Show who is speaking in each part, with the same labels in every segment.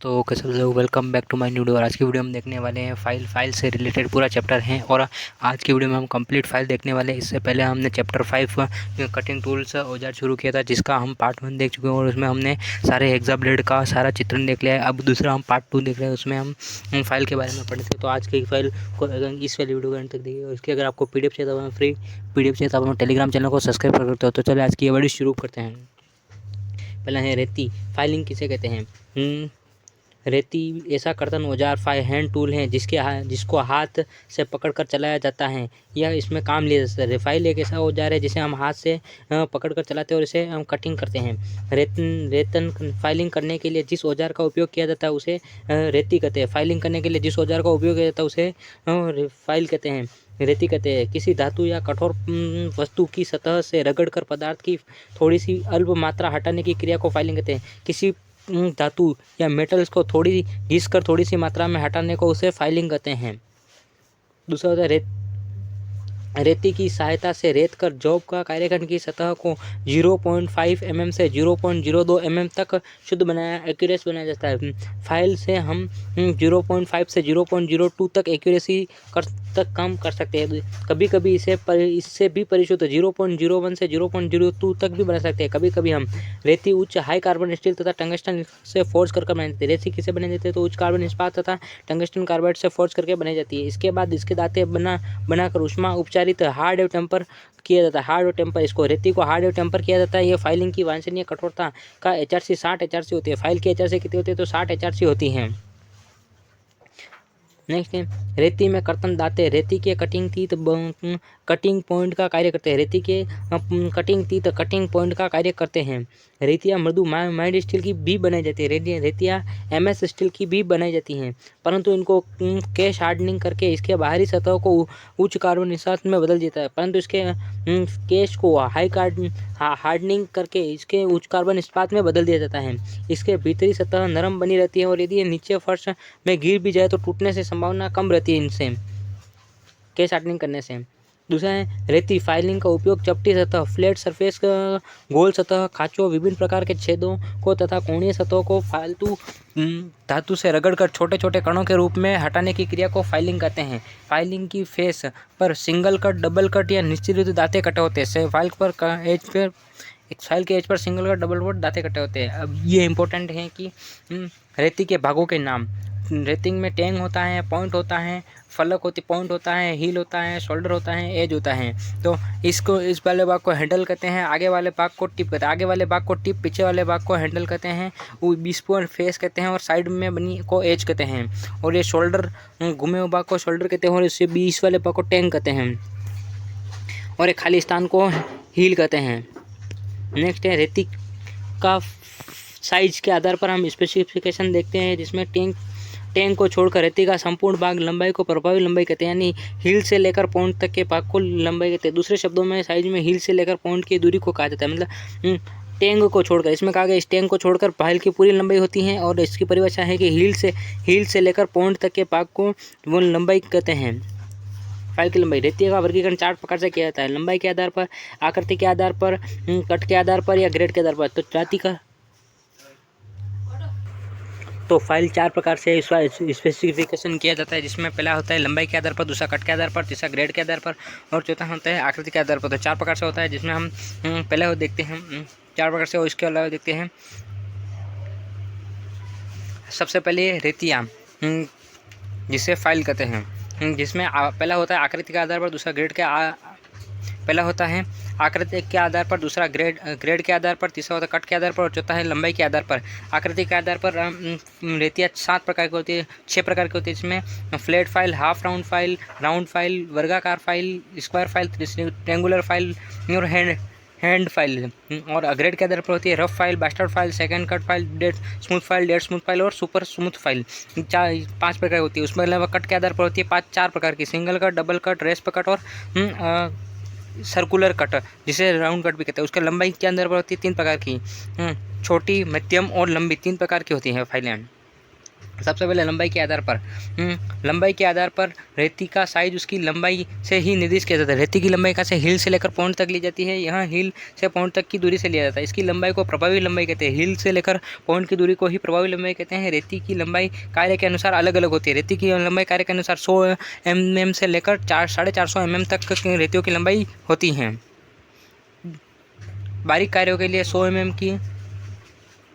Speaker 1: तो कैसे लोग welcome back to my new video. और आज की वीडियो हम देखने वाले हैं फाइल से रिलेटेड पूरा चैप्टर है। और आज की वीडियो में हम कंप्लीट फाइल देखने वाले हैं। इससे पहले हमने चैप्टर 5 कटिंग टूल्स औजार शुरू किया था, जिसका हम पार्ट 1 देख चुके हैं और उसमें हमने सारे एग्जाम ब्लेड का सारा चित्रण देख लिया है। अब दूसरा हम पार्ट 2 देख रहे हैं, उसमें हम फाइल के बारे में पढ़े थे। तो आज की फाइल को इस वाली वीडियो को अंत तक देखिए। और इसकी अगर आपको PDF चाहिए तो फ्री PDF चाहिए तो आप टेलीग्राम चैनल को सब्सक्राइब कर सकते हो। तो चलिए आज की ये वीडियो शुरू करते हैं। पहला है रेती। फाइलिंग किसे कहते हैं? रेती ऐसा कर्तन औजार हैंड टूल है जिसको हाथ से पकड़कर चलाया जाता है। यह इसमें काम लिया जाता है। फाइल एक ऐसा औजार है जिसे हम हाथ से पकड़कर चलाते हैं और इसे हम कटिंग करते हैं। रेतन फाइलिंग करने के लिए जिस औजार का उपयोग किया जाता है उसे रेती कहते हैं। फाइलिंग करने के लिए जिस औजार का उपयोग किया जाता है उसे फाइल कहते हैं, रेती कहते हैं। किसी धातु या कठोर वस्तु की सतह से रगड़कर पदार्थ की थोड़ी सी अल्प मात्रा हटाने की क्रिया को फाइलिंग कहते हैं। किसी धातु या मेटल्स को थोड़ी घिसकर थोड़ी सी मात्रा में हटाने को उसे फाइलिंग कहते हैं। दूसरा होता है रेती की सहायता से रेत कर जॉब का कार्यक्रम की सतह को 0.5 mm से 0.02 mm तक शुद्ध एक्यूरेस बनाया जाता है। फाइल से हम 0.5 से 0.02 तक एक्यूरेसी तक कम कर सकते हैं। कभी कभी इससे भी परिशुद्ध 0.01 से 0.02 तक भी बना सकते हैं। कभी कभी हम रेती उच्च हाई कार्बन स्टील तथा टंगस्टन से फोर्ज करके बनाई जाती है। रेती किसे बनाई जाती है? तो उच्च कार्बन इस्पात तथा टंगस्टन कार्बाइड से फोर्ज करके बनाई जाती है। इसके बाद इसके दांते बनाकर उष्मा उपचारित हार्ड एव टेम्पर किया जाता है। हार्ड एव टेम्पर, इसको रेती को हार्ड एव टेम्पर किया जाता है। यह फाइलिंग की वांछनीय कठोरता का HRC 60 HRC होती है। फाइल की HRC कितनी होती है? तो 60 HRC होती है। नेक्स्ट है रेती में कर्तन दांते। रेती के कटिंग तीत कटिंग पॉइंट का कार्य करते हैं। रेती के कटिंग तीत कटिंग पॉइंट का कार्य करते हैं। रेतियाँ मृदु माइल्ड स्टील की भी बनाई जाती है। रेतियाँ MS स्टील की भी बनाई जाती हैं, परंतु इनको कैश हार्डनिंग करके इसके बाहरी सतह को उच्च कार्बन इस्पात में बदल देता है। परंतु इसके कैश को हार्डनिंग करके इसके उच्च कार्बन इस्पात में बदल दिया जाता है। इसके भीतरी सतह नरम बनी रहती है और यदि नीचे फर्श में गिर भी जाए तो टूटने से संभावना कम रहती है इनसे कैश हार्डनिंग करने से। दूसरा है रेती फाइलिंग का उपयोग चपटी सतह, फ्लैट सरफेस, गोल सतह, खांचों, विभिन्न प्रकार के छेदों को तथा कोणीय सतहों को फालतू धातु से रगड़कर छोटे छोटे कणों के रूप में हटाने की क्रिया को फाइलिंग कहते हैं। फाइलिंग की फेस पर सिंगल कट, डबल कट या निश्चित दांते कटे होते हैं। फाइल के as per single cut, double cut दांते कटे होते हैं। अब ये इंपॉर्टेंट है कि रेती के भागों के नाम। रेतिंग में टैंग होता है, पॉइंट होता है, फलक होती पॉइंट होता है, हील होता है, शोल्डर होता है, एज होता है। तो इस वाले भाग को हैंडल कहते हैं, आगे वाले भाग को टिप कहते हैं। आगे वाले भाग को टिप, पीछे वाले भाग को हैंडल कहते हैं, वो 20 पॉइंट फेस कहते हैं और साइड में बनी को एज कहते हैं। और ये शोल्डर घूमे हुए भाग को शोल्डर कहते हैं और इससे 20 वाले भाग को टैंग कहते हैं और एक खाली स्थान को हील कहते हैं। नेक्स्ट है रेती का साइज के आधार पर हम स्पेसिफिकेशन देखते हैं, जिसमें टैंक को छोड़कर रेती का संपूर्ण भाग लंबाई को प्रभावी लंबाई कहते हैं, यानी हील से लेकर पॉइंट तक के भाग को लंबाई कहते हैं। दूसरे शब्दों में साइज में हील से लेकर पॉइंट की दूरी को कहा जाता है। मतलब टैंक को छोड़कर, इसमें कहा गया इस टैंक को छोड़कर फाइल की पूरी लंबाई होती है और इसकी परिभाषा है कि हील से लेकर पॉइंट तक के भाग को वो लंबाई कहते हैं। फाइल की लंबाई। रेती का वर्गीकरण 4 प्रकार से किया जाता है: लंबाई के आधार पर, आकृति के आधार पर, कट के आधार पर या ग्रेड के आधार पर। तो जाति का तो फाइल 4 प्रकार से इसका स्पेसिफिकेशन किया जाता है, जिसमें पहला होता है लंबाई के आधार पर, दूसरा कट के आधार पर, तीसरा ग्रेड के आधार पर और चौथा होता है आकृति के आधार पर। तो 4 प्रकार से होता है, जिसमें हम पहले देखते हैं 4 प्रकार से और इसके अलावा देखते हैं। सबसे पहले रेतियाँ, जिसे फाइल कहते हैं, जिसमें पहला होता है आकृति के आधार पर, दूसरा ग्रेड के पहला होता है आकृति के आधार पर, दूसरा ग्रेड के आधार पर, तीसरा होता है कट के आधार पर और चौथा है लंबाई के आधार पर। आकृति के आधार पर रेतियाँ 7 प्रकार की होती है, 6 प्रकार की होती है, जिसमें flat file, half round file, वर्गाकार file, square file, triangular file और हैंड फाइल। और ग्रेड के आधार पर होती है rough file, bastard file, second cut file, dead smooth file और सुपर स्मूथ फाइल। 5 प्रकार की होती है। उसमें अलावा कट के आधार पर होती है 4 प्रकार की: single cut, double cut, रेस्प cut और सर्कुलर कट, जिसे राउंड कट भी कहते हैं। उसके लंबाई के अंदर पर होती है 3 प्रकार की: छोटी, मध्यम और लंबी, 3 प्रकार की होती हैं फाइलें। सबसे पहले लंबाई के आधार पर रेती का साइज उसकी लंबाई से ही निर्दिष्ट किया जाता है। रेती की लंबाई का से हिल से लेकर पॉइंट तक ली जाती है। यहाँ हिल से पॉइंट तक की दूरी से लिया जाता है। इसकी लंबाई को प्रभावी लंबाई कहते हैं। हिल से लेकर पॉइंट की दूरी को ही प्रभावी लंबाई कहते हैं। रेती की लंबाई कार्य के अनुसार अलग अलग होती है। रेती की लंबाई कार्य के अनुसार 100 mm से लेकर 450 mm तक रेतियों की लंबाई होती है। बारीक कार्यों के लिए 100 mm की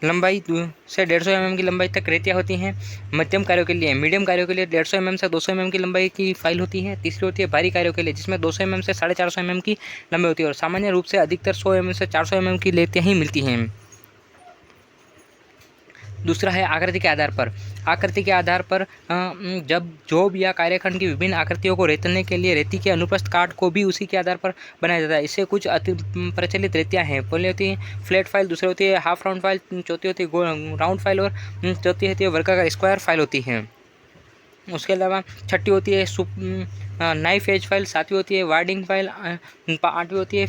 Speaker 1: लंबाई से 150 mm की लंबाई तक रेतियाँ होती हैं। मीडियम कार्यों के लिए 150 mm से 200 mm की लंबाई की फाइल होती है। तीसरी होती है भारी कार्यों के लिए, जिसमें 200 mm से 450 mm की लंबाई होती है और सामान्य रूप से अधिकतर 100 mm से 400 mm की रेतियाँ ही मिलती हैं। दूसरा है आकृति के आधार पर जब जॉब या कार्यखंड की विभिन्न आकृतियों को रेतने के लिए रेती के अनुप्रस्थ काट को भी उसी के आधार पर बनाया जाता है। इससे कुछ अति प्रचलित रेतियाँ हैं। पहले होती है फ्लैट फाइल, दूसरी होती है हाफ राउंड फाइल, चौथी होती है राउंड फाइल और चौथी होती है वर्गाकार स्क्वायर फाइल होती है। उसके अलावा छठी होती है नाइफ एज फाइल, सातवीं होती है वार्डिंग फाइल, आठवीं होती है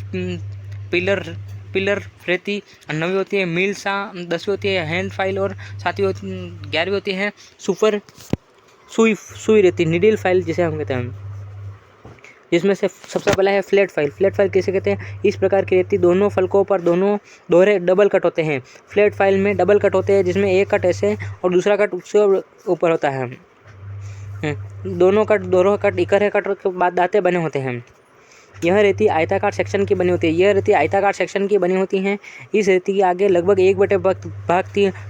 Speaker 1: पिलर रेती, 9वीं होती है मिल सा, 10वीं होती है हैंड फाइल और 11वीं होती है सुई रेती निडिल फाइल जिसे हम कहते हैं। जिसमें से सबसे पहला है फ्लैट फाइल किसे कहते हैं? इस प्रकार की रेती दोनों फलकों पर दोहरे डबल कट होते हैं। फ्लैट फाइल में डबल कट होते हैं जिसमें एक कट ऐसे और दूसरा कट उससे ऊपर होता है। दोनों कट इकट्ठे कट के बाद दांते बने होते हैं। यह रेती आयताकार सेक्शन की बनी होती है। इस रेती के आगे लगभग 1/भाग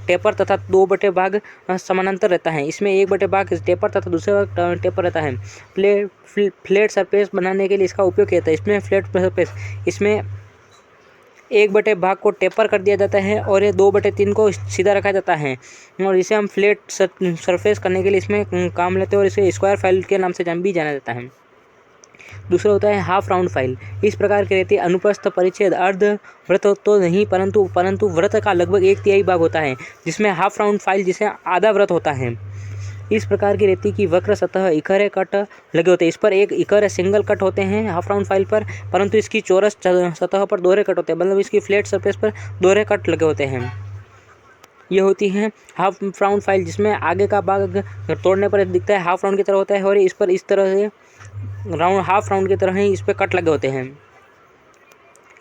Speaker 1: टेपर तथा 2/भाग समानांतर रहता है। इसमें 1/भाग टेपर तथा दूसरा भाग टेपर रहता है। फ्लैट सरफेस बनाने के लिए इसका उपयोग किया जाता है। इसमें फ्लैट सरफेस इसमें 1/भाग को टेपर कर दिया जाता है और ये 2/3 को सीधा रखा जाता है और इसे हम फ्लैट सरफेस करने के लिए इसमें काम लेते हैं और इसे स्क्वायर फाइल के नाम से भी जाना जाता है। दूसरा होता है हाफ राउंड फाइल। इस प्रकार की रेती अनुप्रस्थ परिच्छेद अर्ध वृत्त तो नहीं परंतु वृत्त का लगभग 1/3 भाग होता है, जिसमें हाफ राउंड फाइल जिसे आधा वृत्त होता है। इस प्रकार की रेती की वक्र सतह इकहरे कट लगे होते हैं। इस पर एक इकहरे सिंगल कट होते हैं हाफ राउंड फाइल पर, परंतु इसकी चौरस सतह पर दोहरे कट होते हैं, मतलब इसकी फ्लैट सरफेस पर दोहरे कट लगे होते हैं। ये होती है हाफ राउंड फाइल, जिसमें आगे का भाग तोड़ने पर दिखता है हाफ राउंड की तरह होता है और इस पर इस तरह से हाफ राउंड की तरह ही इस पर कट लगे होते हैं।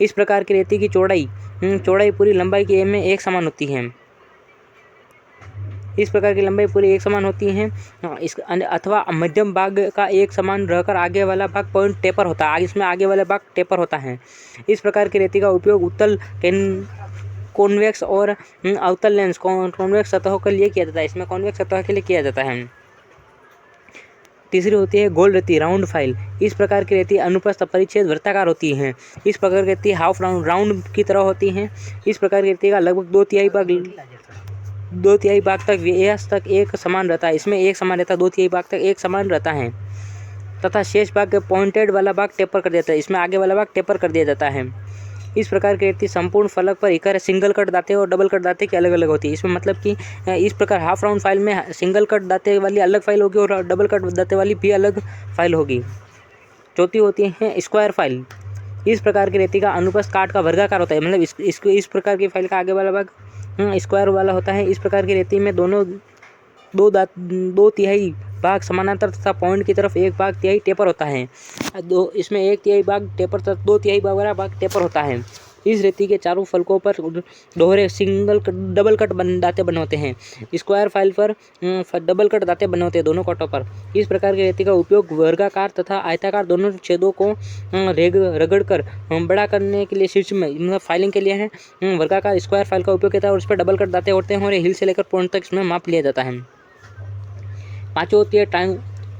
Speaker 1: इस प्रकार की रेती की चौड़ाई पूरी लंबाई के में एक समान होती है। इस प्रकार की लंबाई पूरी एक समान होती है अथवा मध्यम भाग का एक समान रहकर आगे वाला भाग पॉइंट टेपर होता है। इसमें आगे वाला भाग टेपर होता है। इस प्रकार की रेती का उपयोग उत्तल कॉन्वेक्स और अवतल लेंस कॉन्वेक्स सतहों के लिए किया जाता है। इसमें कॉन्वेक्स सतह के लिए किया जाता है। तीसरी होती है गोल रेती राउंड फाइल। इस प्रकार की रेती अनुप्रस्थ परिच्छेद वृत्ताकार होती है। इस प्रकार की रेती हाफ राउंड की तरह होती है। इस प्रकार की रेती का लगभग 2/3 भाग तक व्यास तक एक समान रहता है। इसमें एक समान रहता है, 2/3 भाग तक एक समान रहता है तथा शेष भाग पॉइंटेड वाला भाग टेपर कर देता है। इसमें आगे वाला भाग टेपर कर दिया जाता है। इस प्रकार की रेती संपूर्ण फलक पर इकहरे सिंगल कट दांते और डबल कट दांते की अलग अलग होती है। इसमें मतलब कि इस प्रकार हाफ राउंड फाइल में सिंगल कट दांते वाली अलग फाइल होगी और डबल कट दांते वाली भी अलग फाइल होगी। चौथी होती है स्क्वायर फाइल। इस प्रकार की रेती का अनुप्रस्थ काट का वर्गाकार होता है, मतलब इस प्रकार की फाइल का आगे वाला भाग स्क्वायर वाला होता है। इस प्रकार की रेती में दो तिहाई भाग समानांतर तथा पॉइंट की तरफ एक भाग तिहाई टेपर होता है। इसमें 1/3 भाग टेपर तथा 2/3 वाला भाग टेपर होता है। इस रेती के चारों फलकों पर दोहरे डबल कट दांते बने होते हैं। स्क्वायर फाइल पर डबल कट दांते बने होते हैं दोनों कटों पर। इस प्रकार की रेती का उपयोग वर्गाकार तथा आयताकार दोनों छेदों को रगड़कर बड़ा करने के लिए शीर्ष में मतलब फाइलिंग के लिए है वर्गाकार स्क्वायर फाइल का उपयोग किया है और उस पर डबल कट दांते होते हैं और हिल से लेकर पॉइंट तक इसमें माप लिया जाता है। पांचवी होती है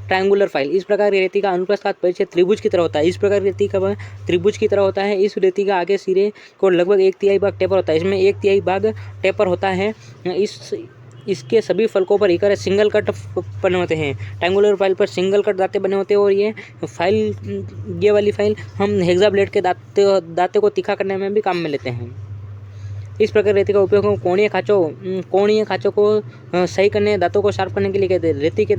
Speaker 1: ट्रायंगुलर फाइल। इस प्रकार की रेती का अनुप्रस्थ काट परिच्छेद त्रिभुज की तरह होता है। इस प्रकार की रेती का त्रिभुज की तरह होता है। इस रेती का आगे सिरे को लगभग 1/3 भाग टेपर होता है। इसमें 1/3 भाग टेपर होता है। इसके सभी फलकों पर इकहरे सिंगल कट बने होते हैं। ट्रायंगुलर फाइल पर सिंगल कट दांते बने होते हैं और ये वाली फाइल हम हेक्सा ब्लेड के दांते को तीखा करने में भी काम में लेते हैं। इस प्रकार रेती का उपयोग हम कोणीय खाँचों को सही करने दांतों को शार्प करने के लिए कहते हैं। रेती के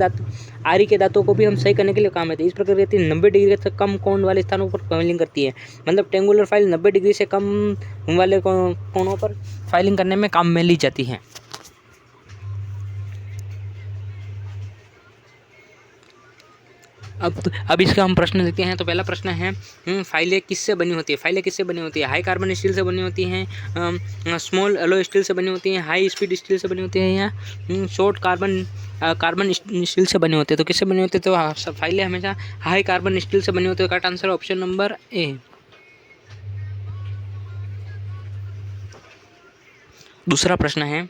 Speaker 1: आरी के दांतों को भी हम सही करने के लिए काम आते हैं। इस प्रकार रेती 90 डिग्री से कम कोण वाले स्थानों पर फाइलिंग करती है, मतलब ट्रायंगुलर फाइल 90 डिग्री से कम वाले कोणों पर फाइलिंग करने में काम में ली जाती है। अब इसका हम प्रश्न देखते हैं। तो पहला प्रश्न है फाइलें किससे बनी होती है? फाइलें किससे बनी होती है? हाई कार्बन स्टील से बनी होती हैं, स्मॉल एलो स्टील से बनी होती हैं, हाई स्पीड स्टील से बनी होती हैं, या शॉर्ट कार्बन स्टील से बनी होती है। तो किससे बनी होती है? तो फाइलें हमेशा हाई कार्बन स्टील से बनी होती है। Correct answer option number A. दूसरा प्रश्न है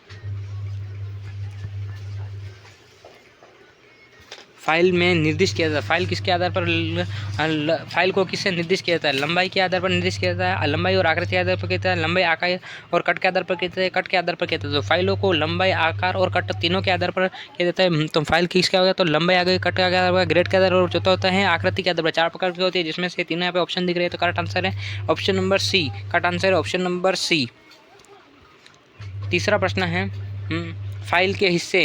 Speaker 1: फाइल में निर्दिष्ट किया जाता है। फाइल किसके आधार पर फाइल को किससे निर्दिष्ट किया जाता है? लंबाई के आधार पर निर्दिष्ट किया जाता है, लंबाई और आकृति के आधार पर किया जाता है, लंबाई आकार और कट के आधार पर किया जाता है, कट के आधार पर किया जाता है। तो फाइलों को लंबाई, आकार और कट तीनों के आधार पर किया जाता है। तो फाइल किसका होगा? तो लंबाई, आगे कट का आधार पर, ग्रेड के आधार पर, चौथा होता है आकृति के आधार पर। 4 प्रकार की होती है, जिसमें से तीनों यहाँ पे ऑप्शन दिख रहे हैं। तो करेक्ट आंसर है option number C. Correct answer है ऑप्शन नंबर सी। तीसरा प्रश्न है फाइल के हिस्से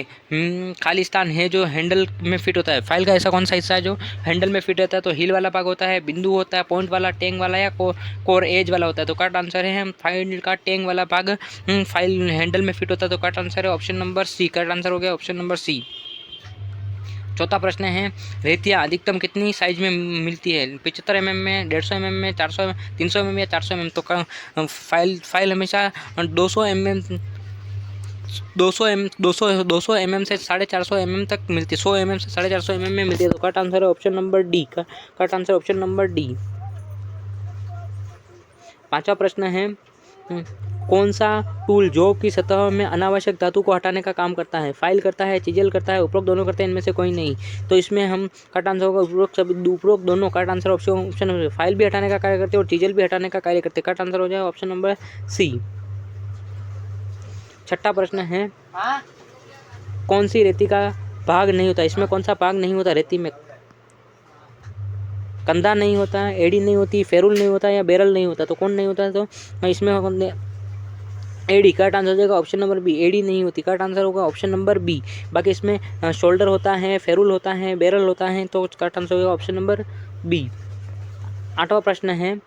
Speaker 1: खाली स्थान है जो हैंडल में फिट होता है। फाइल का ऐसा कौन सा हिस्सा है जो हैंडल में फिट होता है? तो हील वाला भाग होता है, बिंदु होता है, पॉइंट वाला, टैंग वाला, या कोर एज वाला होता है। तो करेक्ट आंसर है फाइल का टैंग वाला भाग फाइल हैंडल में फिट होता है। तो करेक्ट आंसर है option number C. Correct answer हो गया ऑप्शन नंबर सी। चौथा प्रश्न है रेतियाँ अधिकतम कितनी साइज में मिलती है? 75 mm में, 150 mm में, 400 300 mm या 400 mm। तो फाइल हमेशा 200 mm 200 mm से 450 mm तक मिलती है। 100 mm से 450 mm में मिलती है। तो करेक्ट आंसर है option number D. Correct answer option number D. पांचवा प्रश्न है कौन सा टूल जॉब की सतह में अनावश्यक धातु को हटाने का काम करता है? फाइल करता है, चिजल करता है, उपरोक्त दोनों करते हैं, इनमें से कोई नहीं। तो इसमें हम करेक्ट आंसर होगा उपरोक्त दोनों। Correct answer option number file भी हटाने का कार्य करते हैं और चिजल भी हटाने का कार्य करते हैं। करेक्ट आंसर हो जाएगा ऑप्शन नंबर सी। छठा प्रश्न है कौन सी रेती का भाग नहीं होता? इसमें कौन सा भाग नहीं होता रेती में? कंधा नहीं होता, एड़ी नहीं होती, फेरुल नहीं होता, या बैरल नहीं होता। तो कौन नहीं होता? तो इसमें एडी। करेक्ट आंसर हो जाएगा ऑप्शन नंबर बी। एडी नहीं होती। करेक्ट आंसर होगा ऑप्शन नंबर बी। बाकी इसमें शोल्डर होता है, फेरुल होता है, बैरल होता है। तो करेक्ट आंसर होगा ऑप्शन नंबर बी। आठवां प्रश्न है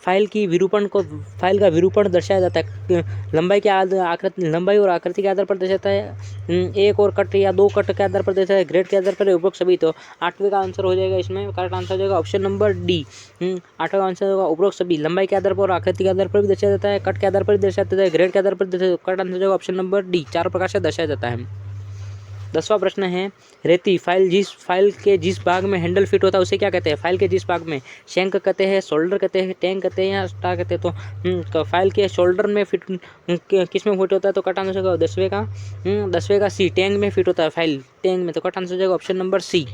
Speaker 1: फाइल का विरूपण दर्शाया जाता है। लंबाई और आकृति के आधार पर दर्शाता है, एक और कट या दो कट के आधार पर दर्शाता है, ग्रेड के आधार पर, उपरोक्त सभी। तो आठवें का आंसर हो जाएगा इसमें। करेक्ट आंसर हो जाएगा ऑप्शन नंबर डी। आठवां आंसर होगा उपरोक्त सभी। लंबाई के आधार पर और आकृति के आधार पर भी दर्शाया जाता है, कट के आधार पर भी दर्शाया जाता है, ग्रेड के आधार पर दर्शाया। करेक्ट आंसर हो जाएगा ऑप्शन नंबर डी। 4 प्रकार से दर्शाया जाता है। 10वां प्रश्न है रेती फाइल के जिस भाग में हैंडल फिट होता है उसे क्या कहते हैं? फाइल के जिस भाग में शैंक कहते हैं, शोल्डर कहते हैं, टैंक कहते हैं, या स्टार कहते हैं। तो फाइल के शोल्डर में फिट किस में फिट होता है? तो करेक्ट आंसर होगा 10वें का सी। टैंक में फिट होता है फाइल, टैंक में। तो करेक्ट आंसर हो जाएगा ऑप्शन नंबर सी।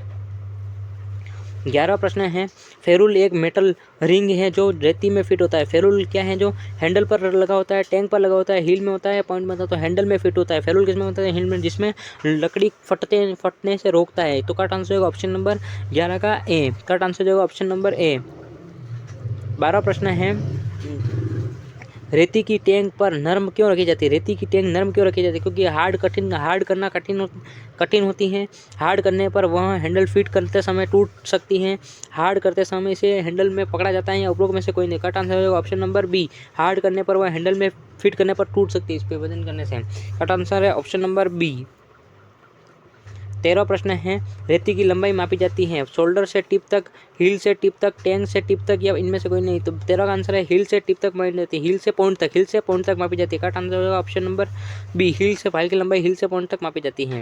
Speaker 1: 11वां प्रश्न है फेरुल एक मेटल रिंग है जो रेती में फिट होता है। फेरुल क्या है? जो हैंडल पर लगा होता है, टैंक पर लगा होता है, हील में होता है, पॉइंट में होता है। तो हैंडल में फिट होता है। फेरुल किस में होता है? हील में, जिसमें लकड़ी फटने से रोकता है। तो करेक्ट आंसर होगा ऑप्शन नंबर 11 का ए। करेक्ट आंसर होगा ऑप्शन नंबर ए। 12वां प्रश्न है रेती की टैंक पर नरम क्यों रखी जाती है? रेती की टैंक नरम क्यों रखी जाती है? क्योंकि हार्ड करना कठिन होती है। हार्ड करने पर वह हैंडल फिट करते समय टूट सकती हैं। हार्ड करते समय इसे हैंडल में पकड़ा जाता है, या उपरोक्त में से कोई नहीं। करेक्ट आंसर होगा ऑप्शन नंबर बी। हार्ड करने पर वह हैंडल में फिट करने पर टूट सकती है, इस पर वजन करने से। करेक्ट आंसर है ऑप्शन नंबर बी। 13वां प्रश्न है रेती की लंबाई मापी जाती है शोल्डर से टिप तक, हील से टिप तक, टैंक से टिप तक, या इनमें से कोई नहीं। तो 13 का आंसर है हील से टिप तक मापी जाती है, हील से पॉइंट तक मापी जाती है। करेक्ट आंसर होगा ऑप्शन नंबर बी। फाइल की लंबाई हील से पॉइंट तक मापी जाती है।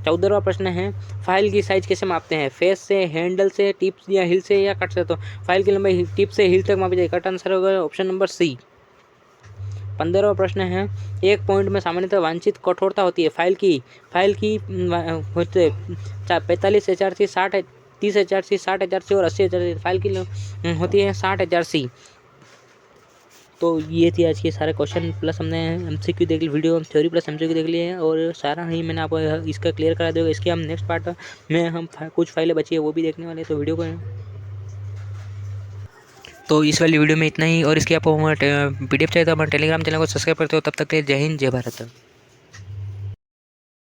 Speaker 1: 14वां प्रश्न है फाइल की साइज कैसे मापते हैं? फेस से, हैंडल से, टिप या हील से, या कट से। तो फाइल की लंबाई टिप से हील तक मापी जाती है। करेक्ट आंसर होगा ऑप्शन नंबर सी। 15वां प्रश्न है एक पॉइंट में सामान्यतः वांछित कठोरता होती है फाइल की 45 HRC, 30 HRC, 60 HRC और 80 HRC। फाइल की होती है 60 HRC। तो ये थी आज के सारे क्वेश्चन, प्लस हमने MCQ देख ली, वीडियो थ्योरी प्लस MCQ देख लिए हैं, और सारा ही मैंने आपको इसका क्लियर करा देगा। इसके हम नेक्स्ट पार्ट में हम कुछ फाइलें बची है वो भी देखने वाले हैं। तो वीडियो को तो इस वाली वीडियो में इतना ही, और इसकी आपको PDF चाहिए तो हमारे टेलीग्राम चैनल को सब्सक्राइब करते हो। तब तक के लिए जय हिंद, जय भारत।